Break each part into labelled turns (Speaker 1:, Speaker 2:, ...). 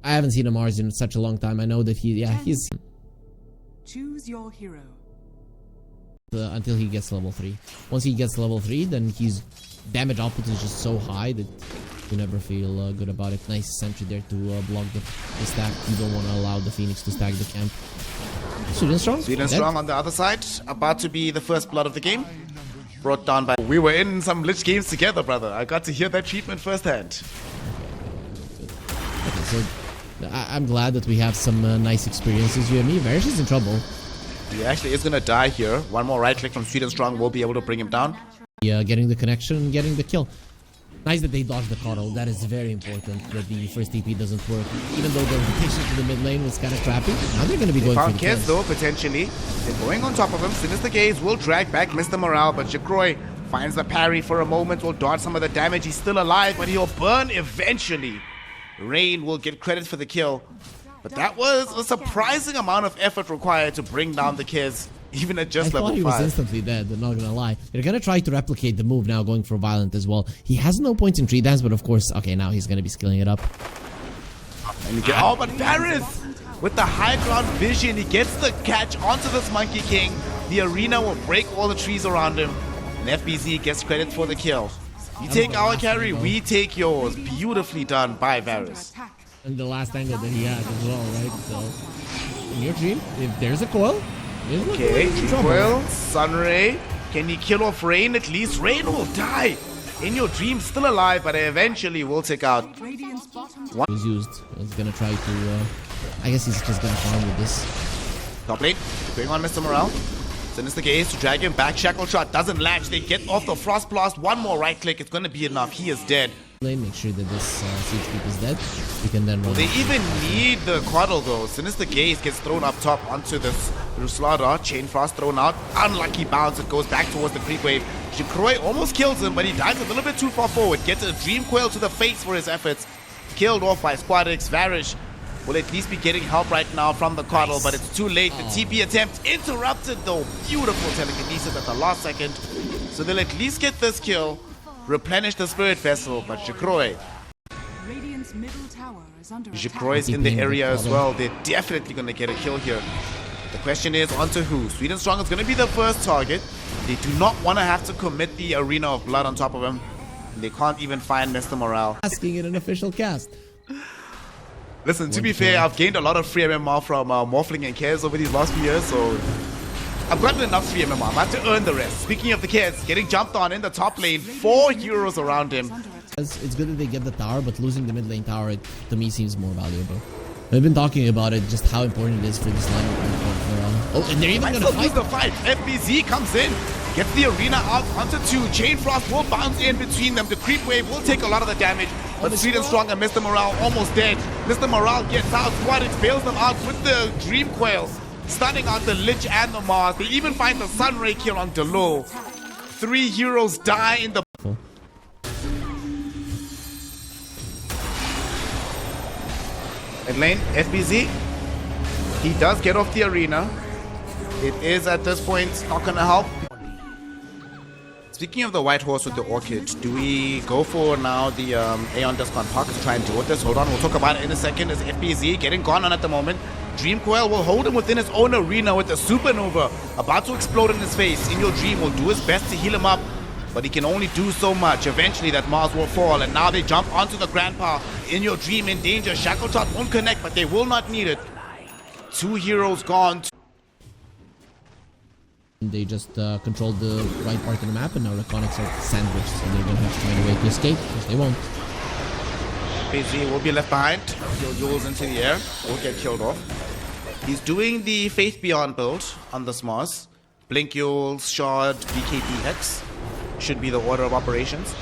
Speaker 1: I haven't seen a Mars in such a long time. I know that he's...
Speaker 2: Choose your hero.
Speaker 1: Until he gets level 3. Once he gets level 3, then his damage output is just so high that you never feel good about it. Nice sentry there to block the stack. You don't want to allow the Phoenix to stack the camp.
Speaker 3: Swedenstrong on the other side, about to be the first blood of the game. Brought down by... We were in some Lich games together, brother. I got to hear that treatment firsthand.
Speaker 1: Okay, so I'm glad that we have some nice experiences. You and me. Varus is in trouble.
Speaker 3: He actually is going to die here. One more right click from Swedenstrong will be able to bring him down.
Speaker 1: Yeah, getting the connection and getting the kill. Nice that they dodged the cuddle. That is very important, that the first TP doesn't work. Even though the rotation to the mid lane was kind of crappy. Now they're going to be going for the kills.
Speaker 3: Though, potentially. They're going on top of him. Sinister Gaze will drag back Mr. Morale, but Jacroy finds the parry for a moment, will dodge some of the damage. He's still alive, but he'll burn eventually. Rain will get credit for the kill. But that was a surprising amount of effort required to bring down the Kiz, even at just level 5.
Speaker 1: I thought he was instantly dead, I'm not gonna lie. They're gonna try to replicate the move now, going for Violent as well. He has no points in tree dance, but of course, okay, now he's gonna be skilling it up.
Speaker 3: And you get, oh, but Varus, with the high ground vision, he gets the catch onto this Monkey King. The arena will break all the trees around him. And FBZ gets credit for the kill. You take our carry, we take yours. Beautifully done by Varus.
Speaker 1: And the last angle that he had as well, right? So, in your dream, if there's a coil,
Speaker 3: okay, coil, Sunray. Can he kill off Rain? At least Rain will die. In your dream, still alive, but eventually will take out.
Speaker 1: One was used. He's gonna try to. I guess he's just gonna farm with this.
Speaker 3: Top lane, going on Mr. Morale. Sinister Gaze to drag him back. Shackle shot doesn't latch. They get off the Frost Blast. One more right click. It's gonna be enough. He is dead.
Speaker 1: Make sure that this siege creep is dead. You can then run.
Speaker 3: They even need the Quaddle though. Sinister Gaze gets thrown up top onto this Ruslada. Chain Frost thrown out. Unlucky bounce. It goes back towards the creep wave. Jacroy almost kills him, but he dies a little bit too far forward. Gets a Dream Coil to the face for his efforts. Killed off by Squadix. Varish will at least be getting help right now from the Quaddle, but it's too late. The TP attempt interrupted though. Beautiful telekinesis at the last second. So they'll at least get this kill. Replenish the Spirit Vessel, but Jacroy is in the area as well. They're definitely going to get a kill here. The question is, onto who? Swedenstrong is going to be the first target. They do not want to have to commit the Arena of Blood on top of him. And they can't even find Mr. Morale.
Speaker 1: Asking in an official cast.
Speaker 3: Listen, to be fair, I've gained a lot of free MMR from Morphling and Cares over these last few years, so I've gotten enough free MMR. I'm about to earn the rest. Speaking of the Cares, getting jumped on in the top lane, 4 heroes around him.
Speaker 1: It's good that they get the tower, but losing the mid lane tower, to me, seems more valuable. We've been talking about it, just how important it is for this lineup. Oh, and they're even going to fight.
Speaker 3: The fight. FBZ comes in, gets the arena out onto 2. Chain Frost will bounce in between them. The creep wave will take a lot of the damage, but Swedenstrong and Mr. Morale almost dead. Mr. Morale gets out. Squadix bails them out with the Dream Coils, stunning out the Lich and the Mars. They even find the Sunray here on Delo. 3 heroes die in the... Mid lane, FBZ. He does get off the arena. It is at this point not gonna help. Speaking of the white horse with the Orchid, do we go for now the Aeon Discount Park to try and deal with this? Hold on, we'll talk about it in a second. As FBZ getting gone on at the moment. Dream Coil will hold him within his own arena with a Supernova about to explode in his face. In Your Dream will do his best to heal him up, but he can only do so much. Eventually that Mars will fall, and now they jump onto the Grandpa. In Your Dream in danger. Shackle Shot won't connect, but they will not need it. 2 heroes gone.
Speaker 1: They just controlled the right part of the map, and now REKONIX are sandwiched, so they're going to have to find a way to escape, because they won't.
Speaker 3: BZ will be left behind. He'll Yules into the air. Will get killed off. He's doing the Faith Beyond build on this Mars. Blink Yules, Shard, BKBX should be the order of operations.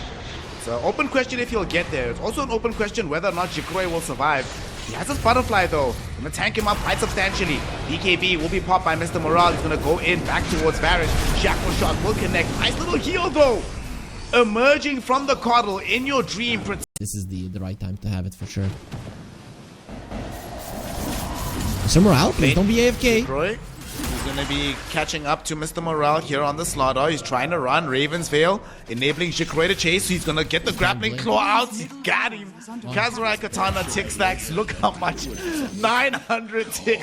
Speaker 3: It's an open question if he'll get there. It's also an open question whether or not Jacroy will survive. He has his Butterfly though. Gonna tank him up quite substantially. BKB will be popped by Mr. Morale. He's gonna go in back towards Varish. Shackle Shot will connect. Nice little heal though. Emerging from the Coddle. In Your Dream.
Speaker 1: This is the right time to have it for sure. Mr. Morale, please don't be AFK.
Speaker 3: Jacroy, he's going to be catching up to Mr. Morale here on the slaughter. He's trying to run. Ravens Veil, enabling Jikroy to chase. So he's going to get the grappling claw out. He got him. Kazurai Katana tick stacks. Look how much. 900 tick.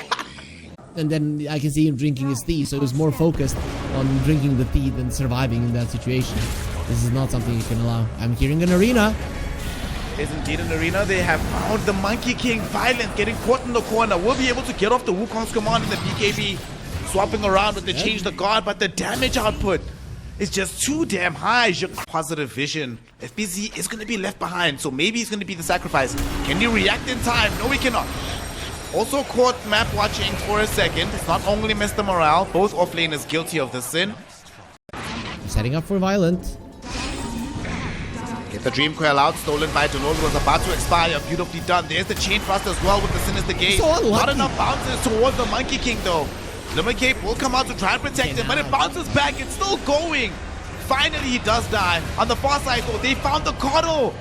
Speaker 1: And then I can see him drinking his tea, so he was more focused on drinking the tea than surviving in that situation. This is not something you can allow. I'm hearing an arena.
Speaker 3: Is indeed an arena. They have found the Monkey King. Violent, getting caught in the corner. Will be able to get off the Wukong's command in the BKB. Swapping around with the change the guard, but the damage output is just too damn high. Positive vision. FBZ is going to be left behind, so maybe he's going to be the sacrifice. Can he react in time? No, he cannot. Also caught map watching for a second. It's not only Mr. Morale, both offlaners guilty of this sin.
Speaker 1: Setting up for Violent.
Speaker 3: Get the Dream Coil out, stolen by Delol, was about to expire. Beautifully done. There's the Chain Thrust as well with the Sinister Gate.
Speaker 1: So
Speaker 3: not enough bounces towards the Monkey King though. Limit Cape will come out to try and protect him, but it bounces back. It's still going. Finally, he does die. On the far side though, they found the Coddle.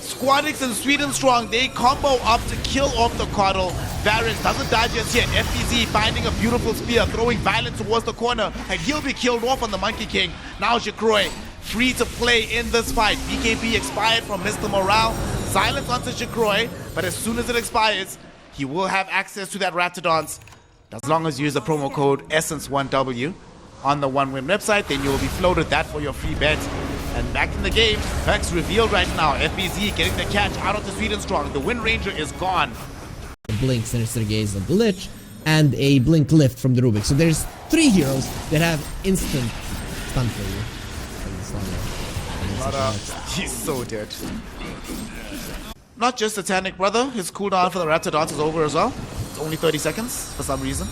Speaker 3: Squadix and Sweet and Strong, they combo up to kill off the Coddle. Varus doesn't die just yet. FBZ finding a beautiful spear, throwing Violence towards the corner, and he'll be killed off on the Monkey King. Now Jikroy, free to play in this fight. BKB expired from Mr. Morale. Silence onto Jikroy, but as soon as it expires, he will have access to that Raptidons. As long as you use the promo code Essence1W on the OneWin website, then you will be floated that for your free bet. And back in the game, Vex revealed right now. FBZ getting the catch out of the Sweet and Strong. The Wind Ranger is gone.
Speaker 1: A Blink, Sinister Gaze of the Lich, and a Blink Lift from the Rubik. So there's 3 heroes that have instant stun for you.
Speaker 3: He's so dead. Not just Satanic Brother, his cooldown for the Raptidons is over as well. It's only 30 seconds for some reason.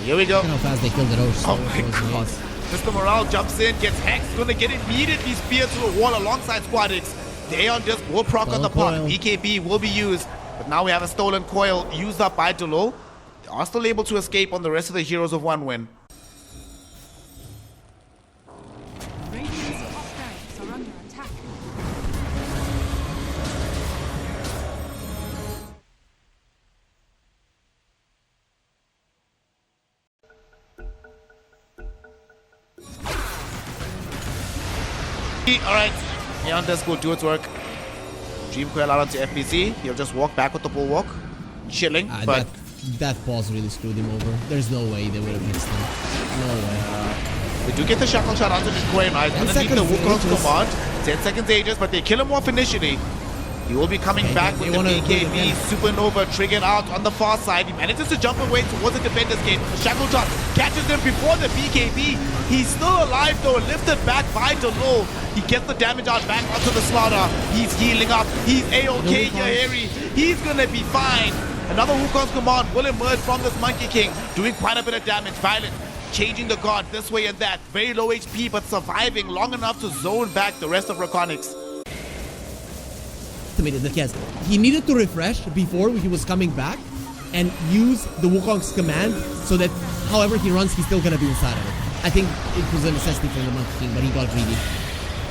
Speaker 3: Here we go.
Speaker 1: Look how fast they killed the Roche.
Speaker 3: Oh my god. Mr. Morale jumps in, gets hexed, gonna get immediately speared to the wall alongside Squadix. Daeon just will proc on the pop. BKB will be used, but now we have a stolen coil used up by Delol. They are still able to escape on the rest of the heroes of OneWin.
Speaker 2: Radiant's top barracks are under attack.
Speaker 3: Alright, Neon Desk will do its work. Dream Coil out onto FBC. He'll just walk back with the Bulwark. Chilling, but...
Speaker 1: That pause really screwed him over. There's no way they would have missed him. No way.
Speaker 3: They do get the Shackle shot onto Jikroy, right? Underneath the Wukong's command. 10 seconds ages, but they kill him off initially. He will be coming back with the BKB Supernova triggered out on the far side. He manages to jump away towards the defender's gate. The Shackle shot catches him before the BKB. He's still alive though, lifted back by Delol. He gets the damage out back onto the slaughter. He's healing up. He's A-OK here, Harry. He's gonna be fine. Another Wukong's command will emerge from this Monkey King, doing quite a bit of damage. Violent, changing the guard this way and that. Very low HP, but surviving long enough to zone back the rest of REKONIX.
Speaker 1: He needed to refresh before he was coming back and use the Wukong's command so that however he runs, he's still gonna be inside of it. I think it was a necessity for the Monkey King, but he got greedy.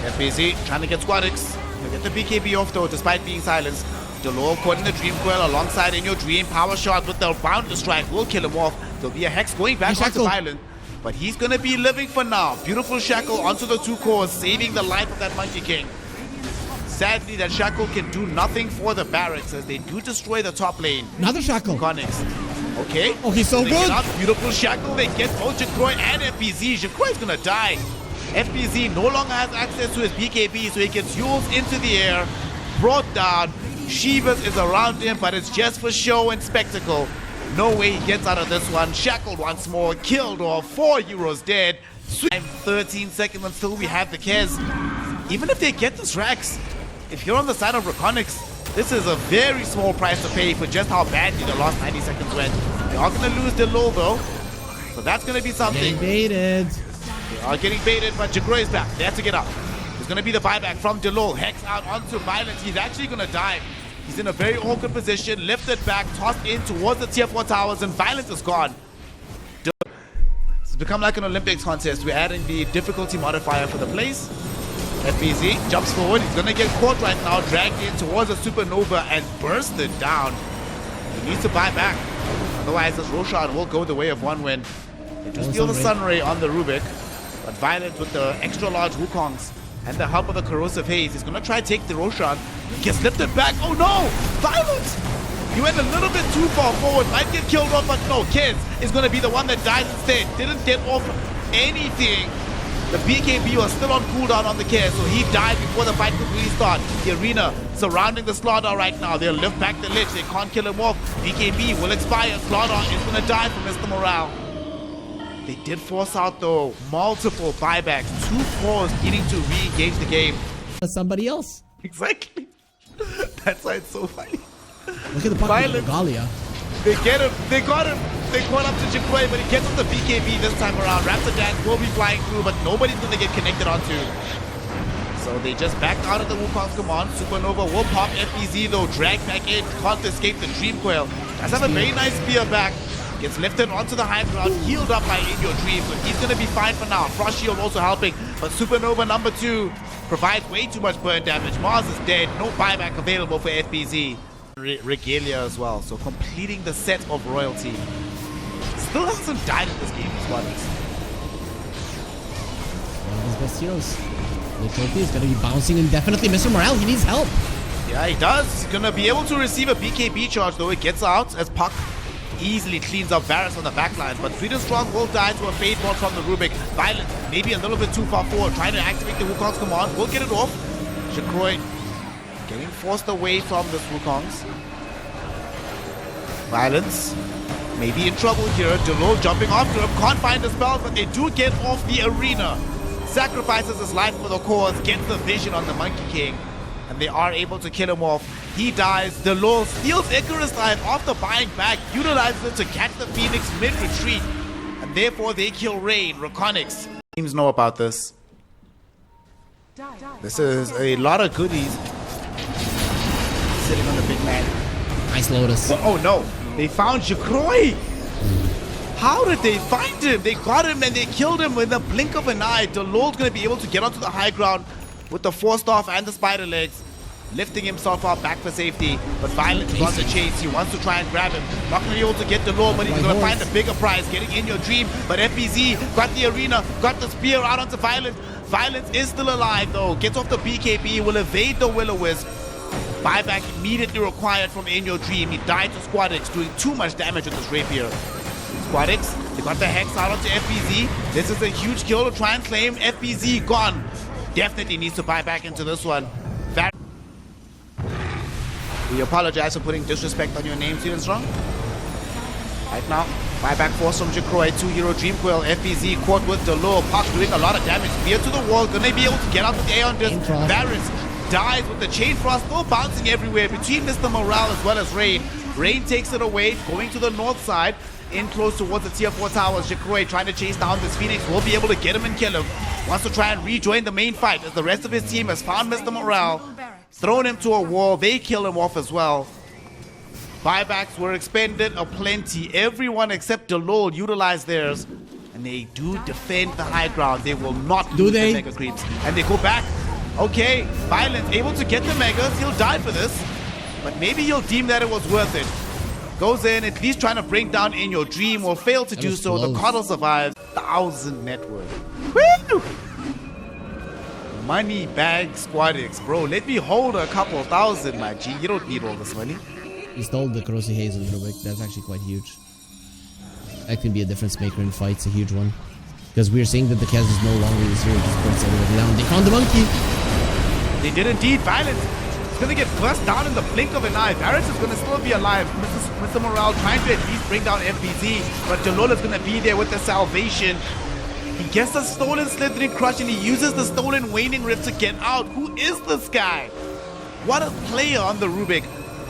Speaker 3: FBZ trying to get Squadix. He'll get the BKB off though, despite being silenced. Delol caught in the Dream Coil alongside In Your Dream. Power shot with the Boundless Strike will kill him off. There'll be a Hex going back onto Violent, but he's gonna be living for now. Beautiful Shackle onto the 2 cores, saving the life of that Monkey King. Sadly, that Shackle can do nothing for the barracks as they do destroy the top lane.
Speaker 1: Another Shackle.
Speaker 3: REKONIX. Okay.
Speaker 1: Oh, he's so good.
Speaker 3: Beautiful Shackle. They get both Jikroy and FBZ. Jikroy's gonna die. FBZ no longer has access to his BKB, so he gets Yules into the air, brought down. Shivas is around him, but it's just for show and spectacle. No way he gets out of this one. Shackled once more, killed off. 4 heroes dead. 13 seconds until we have the Kez. Even if they get this Rex, if you're on the side of REKONIX, this is a very small price to pay for just how badly the last 90 seconds went. They are going to lose Delol though, so that's going to be something.
Speaker 1: Getting baited.
Speaker 3: They are getting baited, but Jikroy is back. They have to get up. There's going to be the buyback from Delol. Hex out onto Violence. He's actually going to die. He's in a very awkward position, lifted back, tossed in towards the tier 4 towers, and Violence is gone. It's become like an Olympics contest. We're adding the difficulty modifier for the plays. FBZ jumps forward. He's going to get caught right now, dragged in towards a Supernova and bursted down. He needs to buy back. Otherwise, this Roshan will go the way of one win. They do steal the Sunray on the Rubik. But Violet with the extra large Wukongs and the help of the Corrosive Haze is going to try to take the Roshan. Gets lifted back. Oh no! Violet! He went a little bit too far forward. Might get killed off, but no. Kids is going to be the one that dies instead. Didn't get off anything. The BKB was still on cooldown on the Kez, so he died before the fight could really start. The arena surrounding the Slardar right now. They'll lift back the Lich. They can't kill him off. BKB will expire. Slardar is going to die for Mr. Morale. They did force out, though, multiple buybacks. 2 4s needing to re-engage the game.
Speaker 1: Somebody else.
Speaker 3: Exactly. That's why it's so funny.
Speaker 1: Look at the puck with Regalia.
Speaker 3: They get him. They got him. They caught up to Jikwe, but he gets on the BKB this time around. Raptor Dance will be flying through, but nobody's going to get connected onto. So they just backed out of the Wukong's command. Supernova will pop FBZ, though. Drag back in. Can't escape the Dream Coil. Does have a very nice spear back. Gets lifted onto the high ground, healed up by In Your Dream, but he's going to be fine for now. Frost Shield also helping, but Supernova number 2 provides way too much burn damage. Mars is dead, no buyback available for FBZ. Regalia as well, so completing the set of royalty. Still hasn't died in this game, Squadrons.
Speaker 1: One of his best heroes. The trophy is going to be bouncing indefinitely. Mr. Morale, he needs help.
Speaker 3: Yeah, he does. He's going to be able to receive a BKB charge, though. It gets out as Puck easily cleans up Varus on the backline, but Sweet and Strong will die to a Fade Ball from the Rubik. Violent, maybe a little bit too far forward, trying to activate the Wukong's command. We'll get it off. Shakroy getting forced away from this Wukong's. Violence maybe in trouble here. Delo jumping after him, can't find the spell, but they do get off the arena. Sacrifices his life for the cause, gets the vision on the Monkey King, and they are able to kill him off. He dies. Delo steals Icarus Dive after buying back, utilizes it to catch the Phoenix mid-retreat, and therefore they kill Rain. REKONIX teams know about this. This is a lot of goodies sitting on the big man.
Speaker 1: Nice Lotus.
Speaker 3: Oh no, they found Jacroy. How did they find him? They got him and they killed him with a blink of an eye. Delol's going to be able to get onto the high ground with the Force Staff and the Spider Legs, lifting himself up back for safety. But Violent is on the chase. He wants to try and grab him. Not going to be able to get Delol, but he's going to find a bigger prize, getting In Your Dream. But FBZ got the arena, got the spear out onto Violent. Violence is still alive though. Gets off the BKB, will evade the Will-O-Wisp. Buyback immediately required from In Your Dream. He died to SquadX, doing too much damage with this Rapier. SquadX, they got the Hex out onto FBZ. This is a huge kill to try and claim. FBZ gone. Definitely needs to buy back into this one. We apologize for putting disrespect on your name, Sweet and Strong. Right now, buyback force from Jacroy, 2-hero Dream Coil. FBZ caught with the low. Puck doing a lot of damage. Spear to the wall. Gonna be able to get out with the Aeon Disc. Varus dies with the Chain Frost, still bouncing everywhere between Mr. Morale as well as Rain. Rain takes it away, going to the north side, in close towards the tier 4 towers. Jacroy trying to chase down this Phoenix, will be able to get him and kill him. Wants to try and rejoin the main fight as the rest of his team has found Mr. Morale, thrown him to a wall. They kill him off as well. Buybacks were expended aplenty. Everyone except Delol utilized theirs, and they do defend the high ground. They will not lose the Mega Creeps, and they go back. Okay, Violent able to get the Megas. He'll die for this, but maybe he'll deem that it was worth it. Goes in, at least trying to bring down In Your Dream, will fail to do so. The Coddle survives. 1,000 net worth. Woo! Money bag SquadX, bro. Let me hold a couple thousand, my G. You don't need all this money.
Speaker 1: He stole the Corrosive Haze with Rubik. That's actually quite huge. That can be a difference maker in fights, a huge one. Because we're seeing that the Kaz is no longer this hero, just burns everybody down. They found the monkey!
Speaker 3: They did indeed. Violence is going to get burst down in the blink of an eye. Varus is going to still be alive. Mr. Morale trying to at least bring down FBZ, but Delol is going to be there with the salvation. He gets the stolen Slithering Crush and he uses the stolen Waning Rift to get out. Who is this guy? What a player on the Rubik.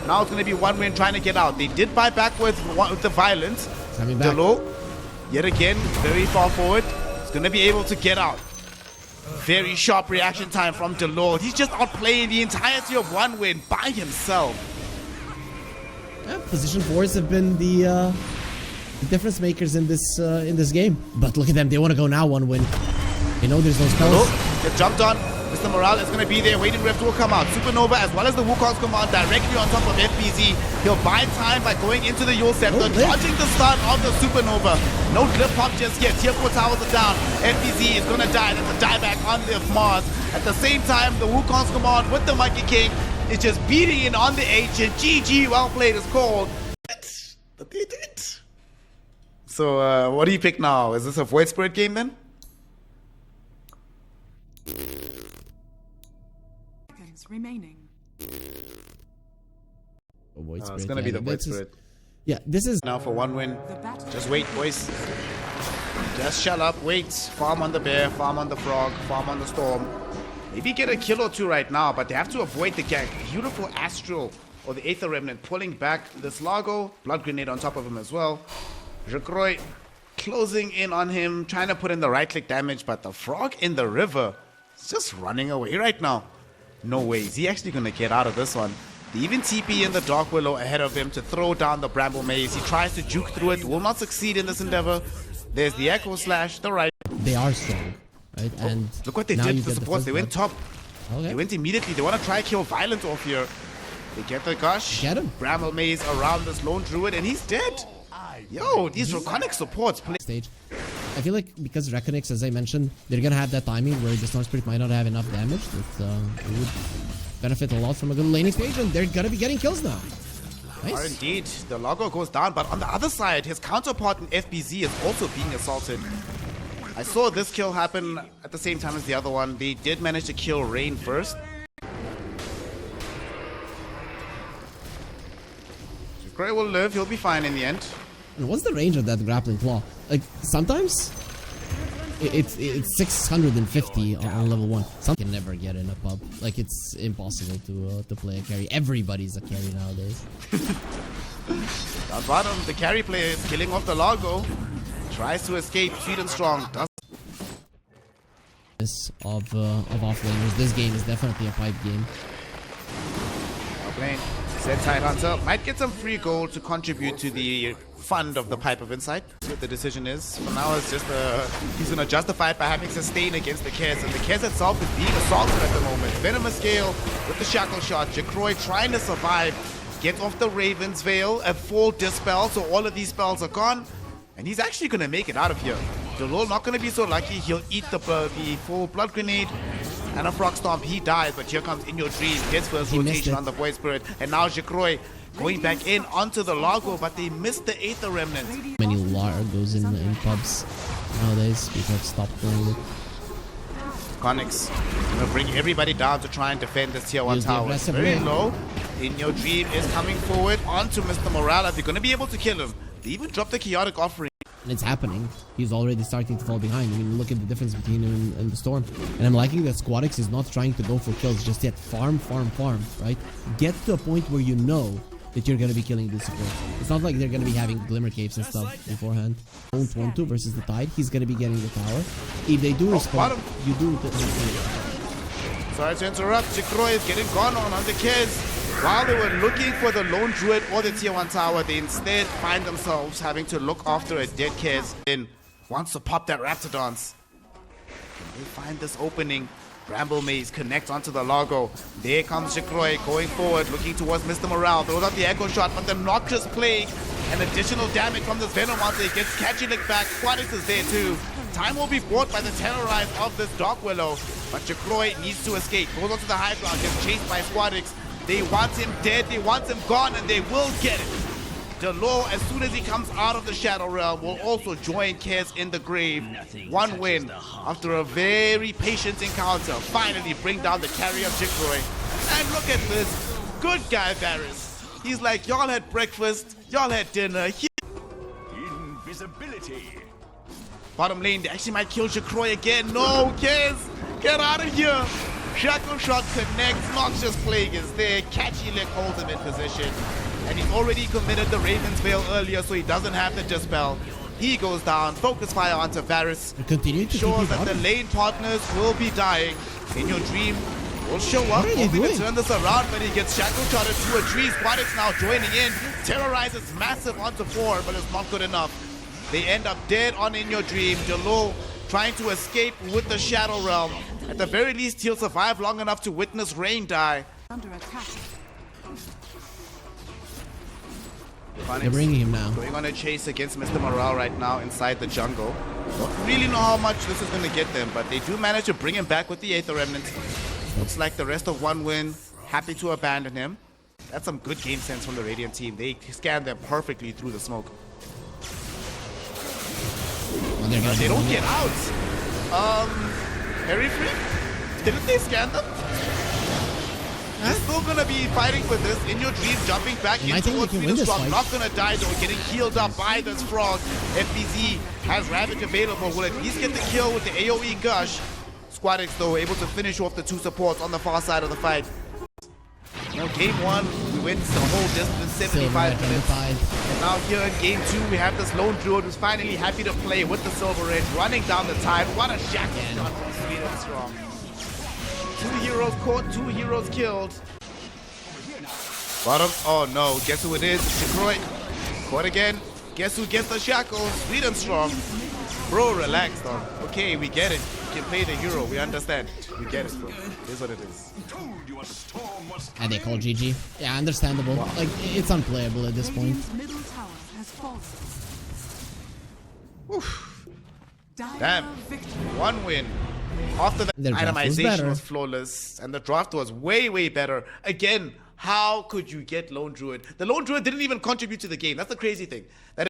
Speaker 3: Now it's going to be one win trying to get out. They did buy back with the Violence. Delol, yet again, very far forward. He's going to be able to get out. Very sharp reaction time from Delol. He's just outplaying the entirety of one win by himself.
Speaker 1: Yeah, position 4s have been the difference makers in this game. But look at them, they want to go now one win. They know there's no spells.
Speaker 3: Get jumped on. Mr. Morale is going to be there. Waiting Rift will come out. Supernova as well as the Wukong's command directly on top of FBZ. He'll buy time by going into the Yule Scepter, dodging the stun of the Supernova. No Glyph pop just yet. Tier 4 towers are down. FBZ is going to die. That's a dieback on the Mars. At the same time, the Wukong's command with the Monkey King is just beating in on the Ancient. GG, well played is called. But they did. So, what do you pick now? Is this a Void Spirit game then?
Speaker 2: Seconds remaining.
Speaker 3: It's gonna be the Void Spirit.
Speaker 1: Yeah, this is
Speaker 3: Now for one win. Just wait, boys. Just shut up, wait. Farm on the bear, farm on the frog, farm on the storm. Maybe get a kill or two right now, but they have to avoid the beautiful Astral or the Aether Remnant pulling back this Largo. Blood Grenade on top of him as well. Jacroy closing in on him, trying to put in the right click damage, but the frog in the river is just running away right now. No way, is he actually going to get out of this one? They even TP in the Dark Willow ahead of him to throw down the Bramble Maze. He tries to juke through it, will not succeed in this endeavor. There's the Echo Slash, the right.
Speaker 1: they are strong, right? And
Speaker 3: Look what they
Speaker 1: now
Speaker 3: did
Speaker 1: you
Speaker 3: to the
Speaker 1: get
Speaker 3: supports. They went top.
Speaker 1: Okay.
Speaker 3: They went immediately. They want to try kill Violent off here. They get the Gush.
Speaker 1: Get him.
Speaker 3: Bramble Maze around this Lone Druid, and he's dead. Yo, these REKONIX supports play.
Speaker 1: Stage. I feel like because REKONIX, as I mentioned, they're gonna have that timing where the Storm Spirit might not have enough damage. That it would benefit a lot from a good laning stage, and they're gonna be getting kills now. Nice.
Speaker 3: Indeed, the Largo goes down, but on the other side, his counterpart in FBZ is also being assaulted. I saw this kill happen at the same time as the other one. They did manage to kill Rain first. Gray will live, he'll be fine in the end.
Speaker 1: What's the range of that grappling claw? Like sometimes it's 650 on level 1. Some can never get in a pub. Like it's impossible to play a carry. Everybody's a carry nowadays.
Speaker 3: Down bottom, the carry player is killing off the Largo. Tries to escape, sweet and strong.
Speaker 1: Of offlaners. This game is definitely a pipe game.
Speaker 3: Playing. Said Tidehunter might get some free gold to contribute to the fund of the Pipe of Insight. That's what the decision is. For now, it's just he's going to justify it by having sustain against the Kez. And the Kez itself is being assaulted at the moment. Venomous Gale with the Shackle Shot. Jacroy trying to survive. Get off the Raven's Veil. A full Dispel, so all of these spells are gone. And he's actually going to make it out of here. Jalol not going to be so lucky. He'll eat the full Blood Grenade. And a Frog Stomp, he dies, but here comes In Your Dream, gets first rotation on the Void Spirit, and now Jacroy going back in onto the Largo, but they missed the Aether Remnant.
Speaker 1: Many Largos in pubs nowadays. People have stopped playing it.
Speaker 3: REKONIX gonna bring everybody down to try and defend this tier 1 tower. It's very low. In Your Dream is coming forward onto Mr. Morale. They're gonna be able to kill him. They even dropped the Chaotic Offering.
Speaker 1: And it's happening. He's already starting to fall behind. I mean, look at the difference between him and the Storm. And I'm liking that Squadix is not trying to go for kills just yet. Farm, right? Get to a point where you know that you're going to be killing these supports. It's not like they're going to be having Glimmer Caves and stuff beforehand. Don't want to versus the Tide. He's going to be getting the tower. If they do respond, you do the
Speaker 3: Sorry to interrupt. Jacroy is getting gone on the Kez. While they were looking for the Lone Druid or the tier 1 tower, they instead find themselves having to look after a dead Kez and wants to pop that Raptor Dance. They find this opening. Bramble Maze connects onto the Largo. There comes Jacroy going forward, looking towards Mr. Morale. Throws out the Echo Shot, but the Noxious Plague and additional damage from this Venom Monster. He gets Catchy Lick back. Squadix is there too. Time will be brought by the Terrorize of this Dark Willow, but Jacroy needs to escape. Goes onto the high ground, gets chased by Squadix. They want him dead, they want him gone, and they will get it. Delor, as soon as he comes out of the Shadow Realm, will also join Kez in the grave. One win after a very patient encounter. Finally bring down the carry of Jacroy. And look at this. Good guy, Varys. He's like, y'all had breakfast, y'all had dinner. Invisibility. Bottom lane, they actually might kill Jacroy again. No, Kez, get out of here. Shackle Shot connects, Noxious Plague is there, Catchy Lick holds him in position. And he's already committed the Raven's Veil earlier, so he doesn't have the Dispel. He goes down, Focus Fire onto Varys. Shows that the lane partners will be dying. In Your Dream will show up, hoping to turn this around, but he gets Shackle Shotted to a tree. Squadix now joining in, terrorizes massive onto 4, but it's not good enough. They end up dead on In Your Dream. Jalul trying to escape with the Shadow Realm. At the very least, he'll survive long enough to witness Rain die.
Speaker 2: Under attack.
Speaker 1: They're bringing him now.
Speaker 3: Going on a chase against Mr. Morale right now inside the jungle. Don't really know how much this is going to get them, but they do manage to bring him back with the Aether Remnant. Looks like the rest of one win, happy to abandon him. That's some good game sense from the Radiant team. They scanned them perfectly through the smoke.
Speaker 1: Oh,
Speaker 3: But they don't get out. Harry Freak? Didn't they scan them? You're still gonna be fighting for this in your dream, jumping back
Speaker 1: I
Speaker 3: into
Speaker 1: think
Speaker 3: towards
Speaker 1: we can win this
Speaker 3: Strong.
Speaker 1: fight.
Speaker 3: Not gonna die though, getting healed up by this frog. FBZ has Ravage available, will at least get the kill with the AoE Gush. Squadix though able to finish off the two supports on the far side of the fight. Now game one, we went the whole distance, 75 minutes. And now here in game two, we have this lone druid who's finally happy to play with the Silver Edge, running down the tide. What a shackle shot from Sweet and Strong. 2 heroes caught, 2 heroes killed. Bottom, oh no, guess who it is? Shikroid. Caught again. Guess who gets the shackle? Sweet and Strong. Bro, relax, dog. Okay, we get it. You can play the hero, we understand. We get it, bro. It is what it is.
Speaker 1: And they call GG. Yeah, understandable.
Speaker 3: Wow.
Speaker 1: Like, it's unplayable at this point.
Speaker 2: Radiant's middle tower has fallen.
Speaker 3: Oof.
Speaker 2: Dire
Speaker 3: Damn.
Speaker 2: victory.
Speaker 3: One win. After that,
Speaker 1: Their draft was
Speaker 3: itemization
Speaker 1: better.
Speaker 3: was flawless, and the draft was way, way better. Again, how could you get Lone Druid? The Lone Druid didn't even contribute to the game. That's the crazy thing. That